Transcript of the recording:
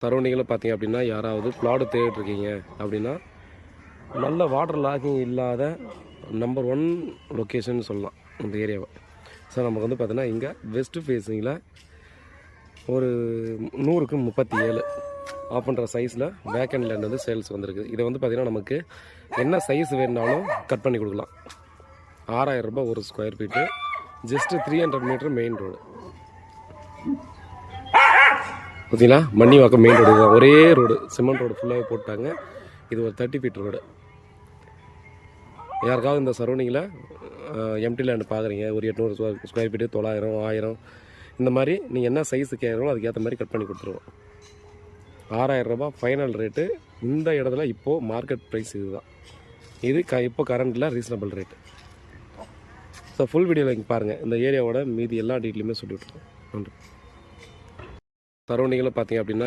சரௌண்டிங்கில் பார்த்தீங்க அப்படின்னா யாராவது பிளாட் தேடிட்டுருக்கீங்க அப்படின்னா நல்ல வாட்டர் லாகிங் இல்லாத நம்பர் 1 லொக்கேஷன் சொல்லலாம் இந்த ஏரியாவை. ஸோ நமக்கு வந்து பார்த்தீங்கன்னா இங்கே வெஸ்ட் ஃபேஸிங்கில் ஒரு 100க்கு 37 ஆஃப் பண்ணுற சைஸில் வேக்கண்ட் லேண்ட் வந்து சேல்ஸ் வந்திருக்கு. இதை வந்து பார்த்திங்கன்னா நமக்கு என்ன சைஸ் வேணுனாலும் கட் பண்ணி கொடுக்கலாம். 6000 ரூபாய் ஒரு square feet, just 300 metre main road. பார்த்தீங்களா, மன்னிவாக்கம் மெயின் ரோடு தான், ஒரே ரோடு, சிமெண்ட் ரோடு ஃபுல்லாக போட்டாங்க. இது ஒரு 30 ஃபீட் ரோடு. யாருக்காவது இந்த சரௌண்டிங்கில் எம்டி லேண்டு பார்க்குறீங்க, ஒரு 800 ஸ்கொயர் ஃபீட்டு, 900, 1000 இந்த மாதிரி நீங்கள் என்ன சைஸு கேட்குறோம் அதுக்கேற்ற மாதிரி கட் பண்ணி கொடுத்துருவோம். 6000 ரூபாய் ஃபைனல் ரேட்டு. இந்த இடத்துல இப்போது மார்க்கெட் ப்ரைஸ் இது தான். இது இப்போ கரண்டில் ரீசனபிள் ரேட்டு. ஸோ ஃபுல் வீடியோவில் இங்கே பாருங்கள். இந்த ஏரியாவோட மீதி எல்லா டீட்டெயிலுமே சொல்லிவிட்ருக்கோம். நன்றி. சரௌண்டிங்கில் பார்த்தீங்க அப்படின்னா